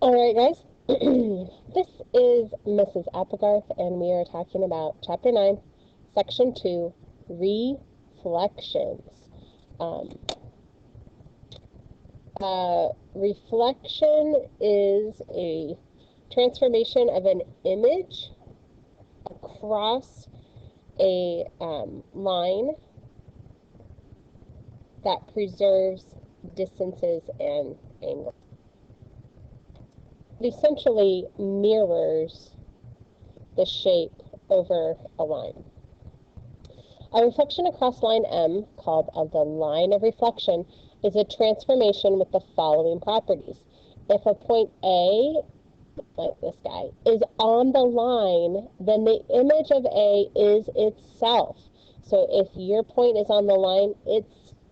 All right, guys. This is Mrs. Applegarth, and we are talking about Chapter 9, Section 2, Reflections. Um, Reflection is a transformation of an image across a line that preserves distances and angles. It essentially mirrors the shape over a line. A reflection across line M, called the line of reflection, is a transformation with the following properties. If a point A, like this guy, is on the line, then the image of A is itself. So if your point is on the line, it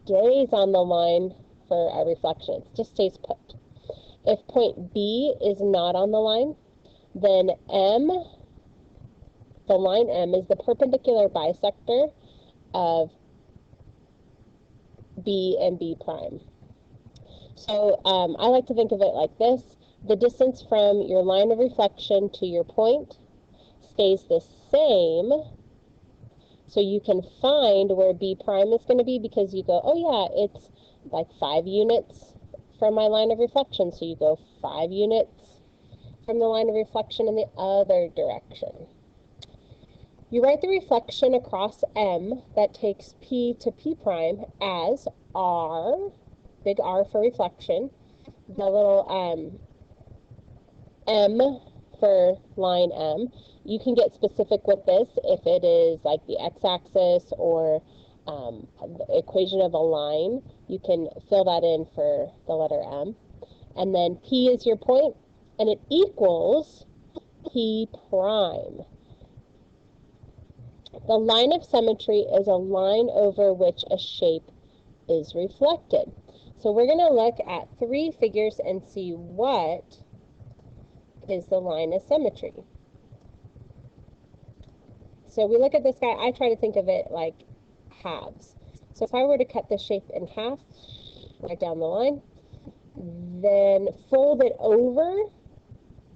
stays on the line for a reflection. It just stays put. If point B is not on the line, then M, the line M, is the perpendicular bisector of B and B prime. So I like to think of it like this. The distance from your line of reflection to your point stays the same. So you can find where B prime is going to be because you go, oh yeah, it's like 5 units from my line of reflection. So you go 5 units from the line of reflection in the other direction. You write the reflection across M that takes P to P prime as R, big R for reflection, the little M for line M. You can get specific with this if it is like the x-axis or the equation of a line. You can fill that in for the letter M. And then P is your point, and it equals P prime. The line of symmetry is a line over which a shape is reflected. So we're going to look at 3 figures and see what is the line of symmetry. So we look at this guy, I try to think of it like halves. So if I were to cut the shape in half, right down the line, then fold it over.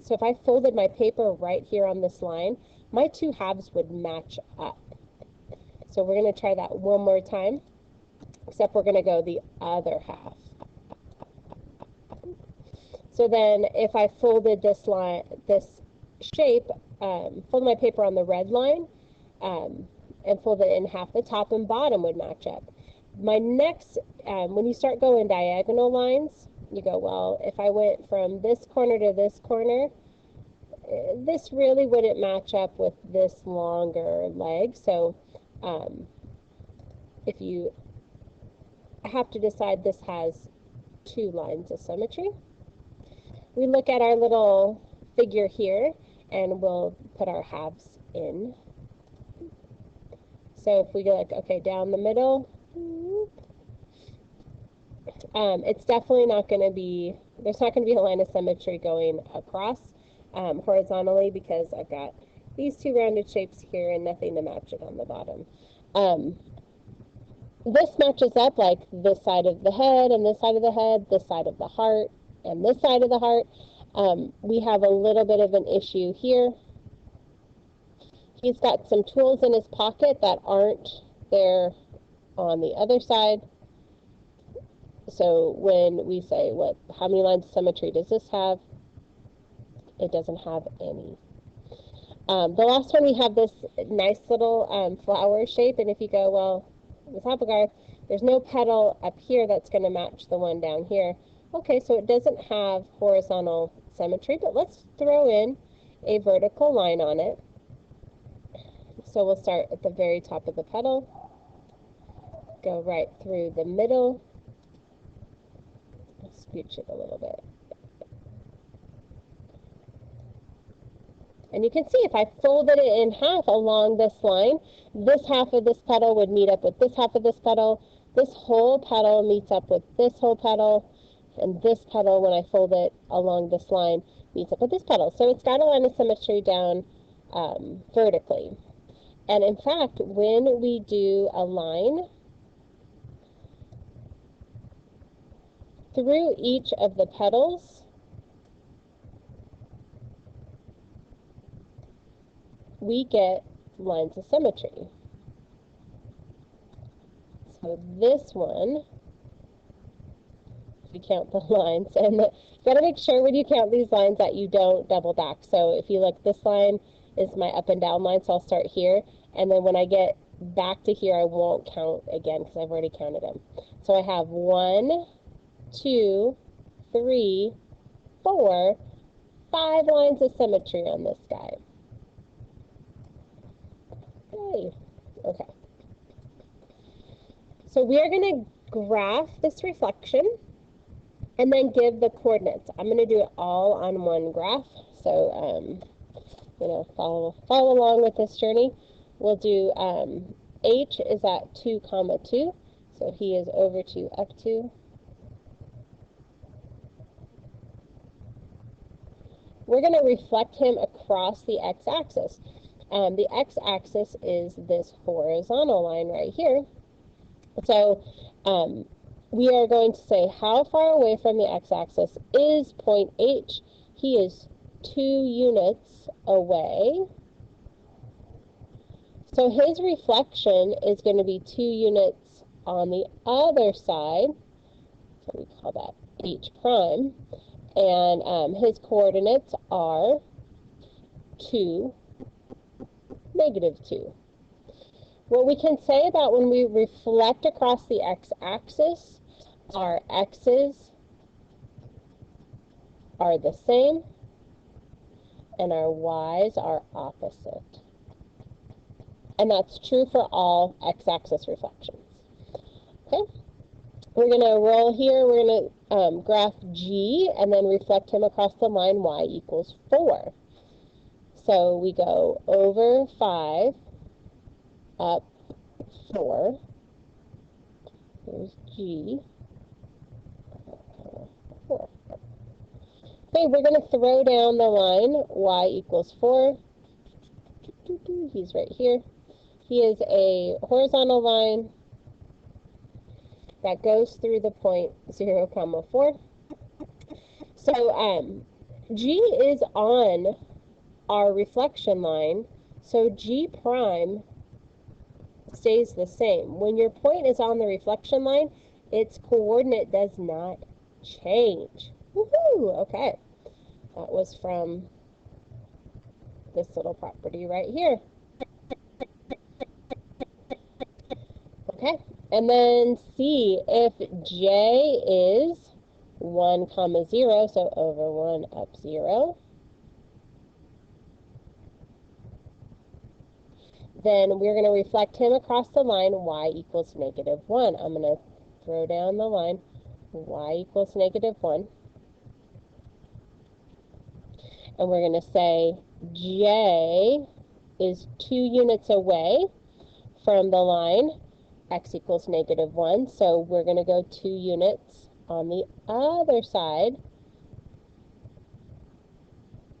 So if I folded my paper right here on this line, my 2 halves would match up. So we're going to try that one more time, except we're going to go the other half. So then if I folded this line, this shape, fold my paper on the red line, and fold it in half, the top and bottom would match up. My next, when you start going diagonal lines, you go, well, if I went from this corner to this corner, this really wouldn't match up with this longer leg. So if you have to decide this has 2 lines of symmetry, we look at our little figure here and we'll put our halves in. So if we go like, okay, down the middle, it's definitely not going to be, there's not going to be a line of symmetry going across horizontally because I've got these 2 rounded shapes here and nothing to match it on the bottom. This matches up like this side of the head and this side of the head, this side of the heart, and this side of the heart. We have a little bit of an issue here. He's got some tools in his pocket that aren't there on the other side. So when we say, how many lines of symmetry does this have? It doesn't have any. The last one, we have this nice little flower shape, and if you go, well, Ms. Applegarth, there's no petal up here that's going to match the one down here. Okay, so it doesn't have horizontal symmetry, but let's throw in a vertical line on it. So we'll start at the very top of the petal, go right through the middle, scooch it a little bit. And you can see if I folded it in half along this line, this half of this petal would meet up with this half of this petal. This whole petal meets up with this whole petal. And this petal, when I fold it along this line, meets up with this petal. So it's got a line of symmetry down vertically. And in fact, when we do a line through each of the petals, we get lines of symmetry. So this one, if you count the lines, and you got to make sure when you count these lines that you don't double back. So if you look, this line is my up and down line, so I'll start here, and then when I get back to here, I won't count again because I've already counted them. So I have 1, 2, 3, 4, 5 lines of symmetry on this guy. Okay. So we are going to graph this reflection and then give the coordinates. I'm going to do it all on one graph. So, follow along with this journey. We'll do H is at 2, 2. So he is over 2, up 2. We're going to reflect him across the x-axis. The x-axis is this horizontal line right here. So we are going to say how far away from the x-axis is point H. He is 2 units away. So his reflection is going to be 2 units on the other side. So we call that H prime. And his coordinates are 2, -2. What we can say about when we reflect across the x-axis, our x's are the same and our y's are opposite. And that's true for all x-axis reflections. Okay, we're going to roll here. We're going to graph G and then reflect him across the line y equals 4. So we go over 5, up 4. Here's G. 4. Okay, we're going to throw down the line y equals 4. He's right here. He is a horizontal line that goes through the point 0, 4. So G is on our reflection line, so G prime stays the same. When your point is on the reflection line, its coordinate does not change. Woohoo! Okay. That was from this little property right here. Okay. And then C, if J is 1, 0, so over 1, up 0, then we're going to reflect him across the line y equals -1. I'm going to throw down the line y equals -1. And we're going to say J is 2 units away from the line x equals -1. So we're going to go 2 units on the other side.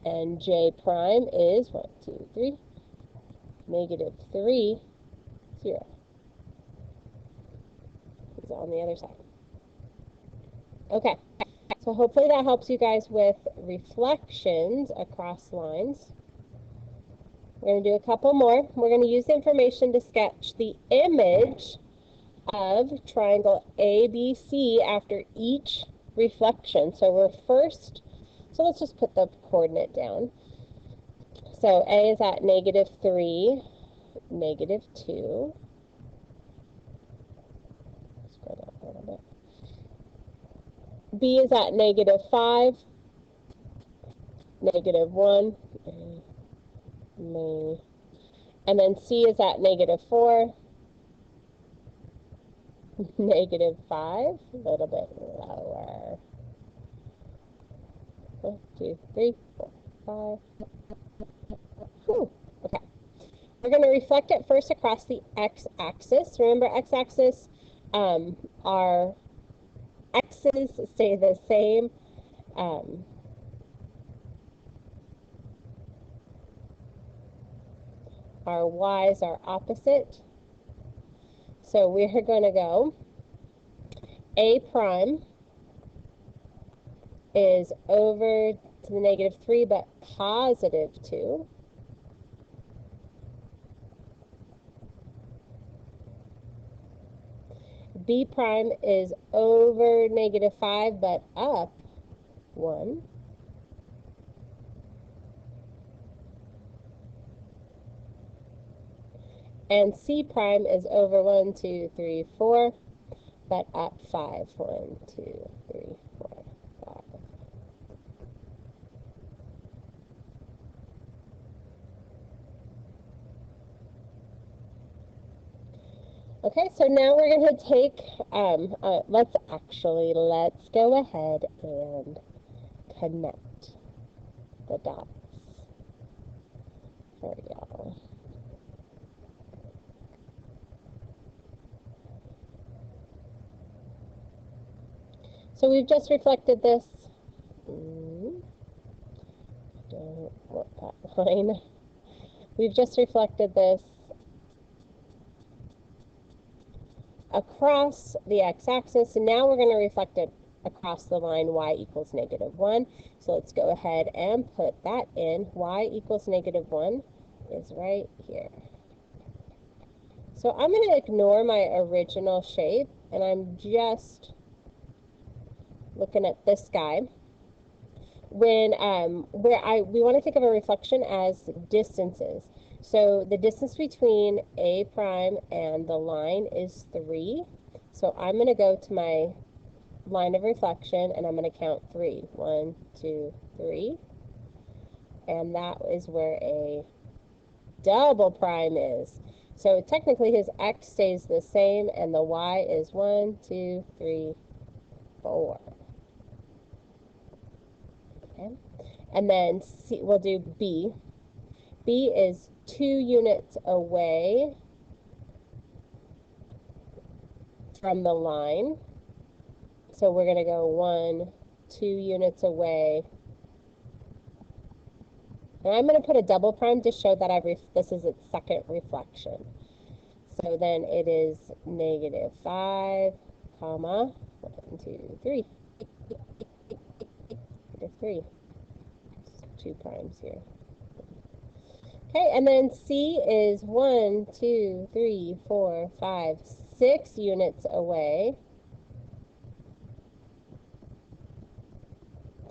And J prime is 1, 2, 3. -3, 0. It's on the other side. Okay, so hopefully that helps you guys with reflections across lines. We're going to do a couple more. We're going to use the information to sketch the image of triangle ABC after each reflection. So let's just put the coordinate down. So A is at -3, -2. Scroll down a little bit. B is at -5, -1, and then C is at -4, -5, a little bit lower. 1, 2, 3, 4, 5. Whew. Okay. We're going to reflect it first across the x-axis. Remember, x-axis, our x's stay the same. Our y's are opposite. So we're going to go A prime is over to the -3, but +2. B prime is over -5, but up 1. And C prime is over 1, 2, 3, 4, but up 5. 1, 2, 3, 4, 5. Okay, so now we're going to take, let's go ahead and connect the dots for y'all. So we've just reflected this. Don't want that line. We've just reflected this across the x-axis, and now we're going to reflect it across the line y equals -1. So let's go ahead and put that in. Y equals -1 is right here. So I'm going to ignore my original shape, and I'm just looking at this guy. When we want to think of a reflection as distances. So the distance between A prime and the line is 3. So I'm going to go to my line of reflection, and I'm going to count 3. 1, 2, 3. And that is where a double prime is. So technically his x stays the same, and the y is 1, 2, 3, 4. Okay. And then C, we'll do B. B is 2 units away from the line. So we're going to go 1, 2 units away. And I'm going to put a double prime to show that this is its second reflection. So then it is -5, comma, 1, 2, 3. -3. 2 primes here. Okay, and then C is 1, 2, 3, 4, 5, 6 units away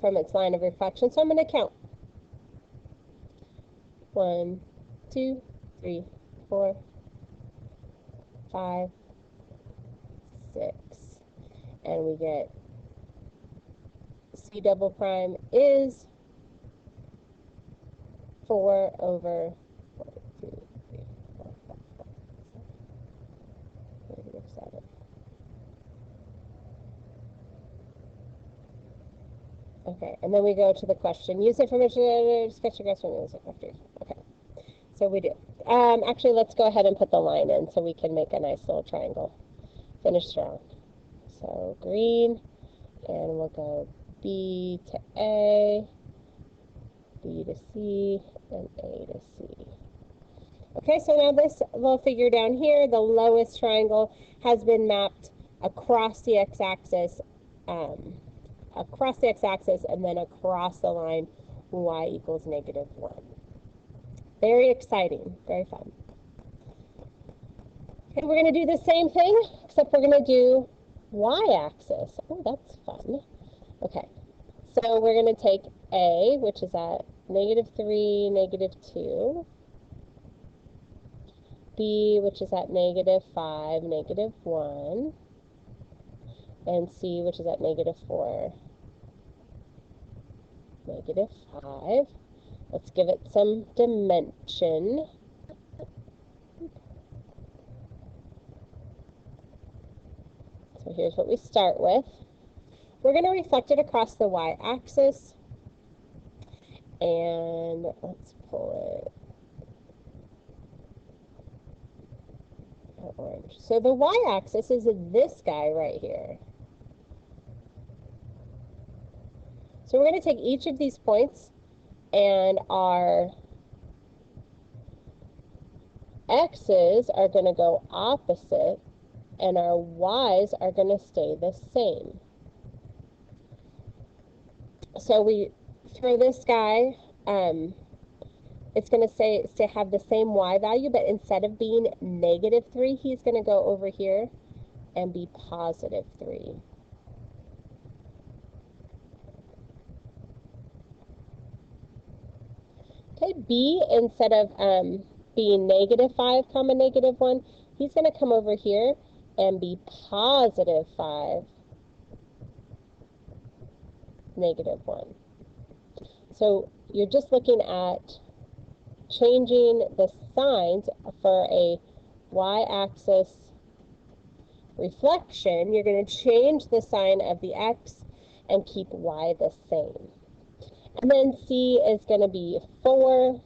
from its line of reflection. So I'm going to count. 1, 2, 3, 4, 5, 6. And we get C double prime is 4 over 1, 2, 3, 4, 5, 6, -7. Okay, and then we go to the question. Use information, sketch your guess when after. Okay, so we do. Actually, let's go ahead and put the line in so we can make a nice little triangle. Finish strong. So green, and we'll go B to A, B to C, and A to C. Okay, so now this little figure down here, the lowest triangle, has been mapped across the x-axis, and then across the line y equals -1. Very exciting, very fun. Okay, we're going to do the same thing, except we're going to do y-axis. Oh, that's fun. Okay, so we're going to take A, which is at -3, -2. B, which is at -5, -1. And C, which is at -4, -5. Let's give it some dimension. So here's what we start with. We're going to reflect it across the y-axis. And let's pull it orange. So the y-axis is this guy right here. So we're going to take each of these points, and our x's are going to go opposite, and our y's are going to stay the same. So we throw this guy, it's going to have the same y value, but instead of being -3, he's going to go over here and be positive 3. Okay, B, instead of being negative 5 comma negative 1, he's going to come over here and be positive 5 negative 1. So you're just looking at changing the signs for a y-axis reflection. You're going to change the sign of the x and keep y the same. And then C is going to be 4,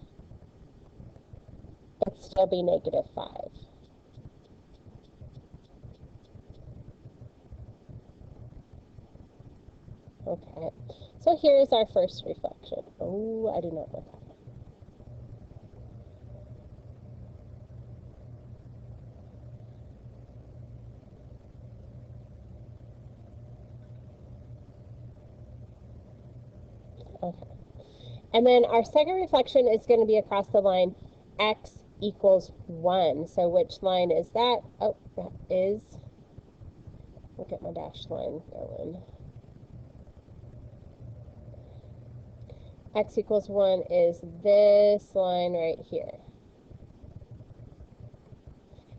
but still be negative 5. Okay, so here's our first reflection. Oh, I do not want that. Okay. And then our second reflection is going to be across the line x equals 1. So which line is that? Oh, that is, look at my dashed line going. X equals 1 is this line right here.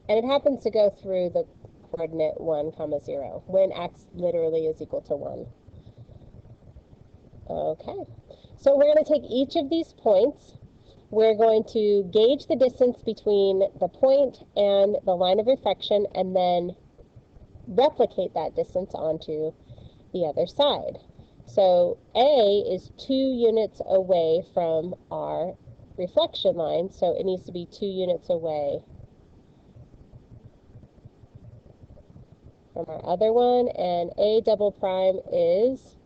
And it happens to go through the coordinate 1 comma 0 when x literally is equal to 1. Okay, so we're going to take each of these points. We're going to gauge the distance between the point and the line of reflection and then replicate that distance onto the other side. So A is 2 units away from our reflection line, so it needs to be 2 units away from our other one, and A double prime is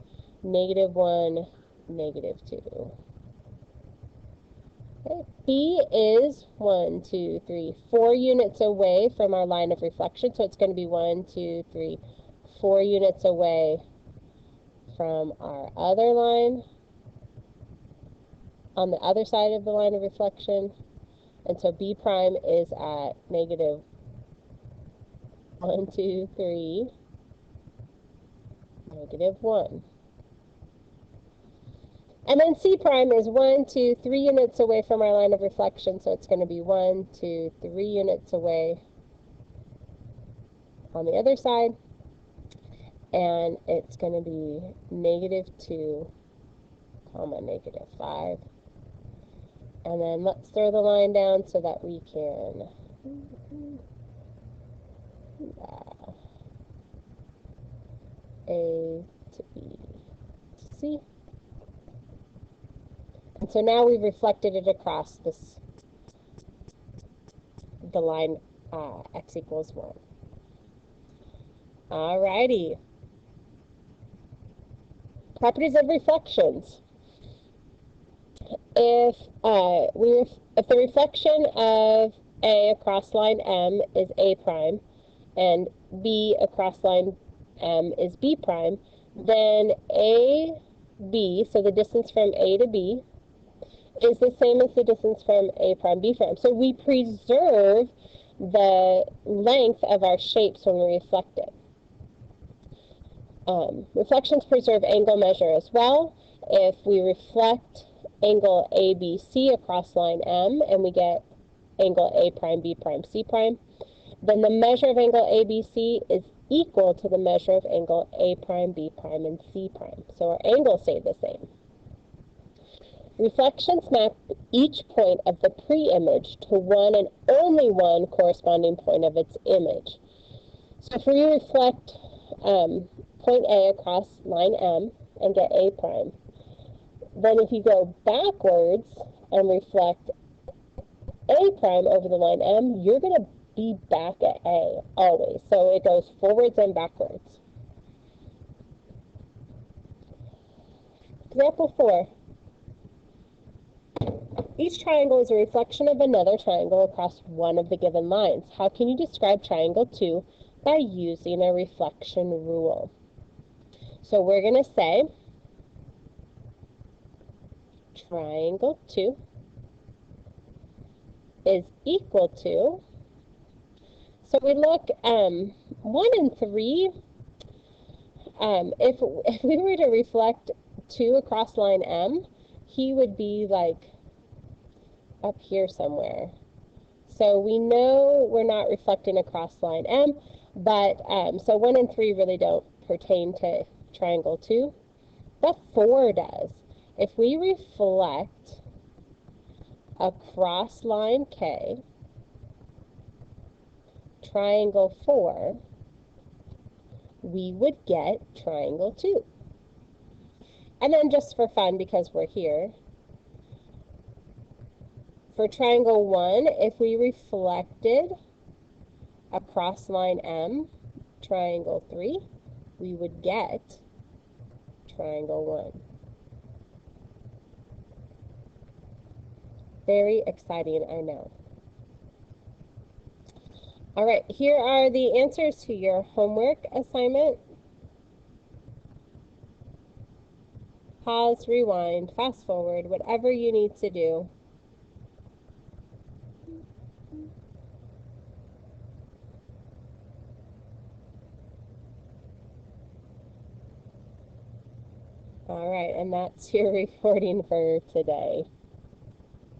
-1, -2. Okay. B is 1, 2, 3, 4 units away from our line of reflection, so it's going to be 1, 2, 3, 4 units away from our other line on the other side of the line of reflection, and so B prime is at -1, 2, 3, -1. And then C prime is 1, 2, 3 units away from our line of reflection, so it's going to be 1, 2, 3 units away on the other side, and it's going to be -2, comma -5. And then let's throw the line down so that we can A to B to C. And so now we've reflected it across the line x equals 1. Alrighty. Properties of reflections. If the reflection of A across line M is A prime and B across line M is B prime, then AB, so the distance from A to B, is the same as the distance from A prime, B prime. So we preserve the length of our shapes when we reflect it. Reflections preserve angle measure as well. If we reflect angle ABC across line M and we get angle A prime, B prime, C prime, then the measure of angle ABC is equal to the measure of angle A prime, B prime, and C prime. So our angles stay the same. Reflections map each point of the pre-image to one and only one corresponding point of its image. So if we reflect point A across line M and get A prime, then if you go backwards and reflect A prime over the line M, you're going to be back at A always. So it goes forwards and backwards. Example 4. Each triangle is a reflection of another triangle across one of the given lines. How can you describe triangle 2 by using a reflection rule? So we're going to say triangle 2 is equal to, So we look 1 and 3. If we were to reflect 2 across line M, he would be like up here somewhere. So we know we're not reflecting across line M, but so 1 and 3 really don't pertain to triangle 2, but 4 does. If we reflect across line K, triangle 4, we would get triangle 2. And then just for fun, because we're here, for triangle 1, if we reflected across line M, triangle 3, we would get triangle 1. Very exciting, I know. All right, here are the answers to your homework assignment. Pause, rewind, fast forward, whatever you need to do. All right, and that's your recording for today.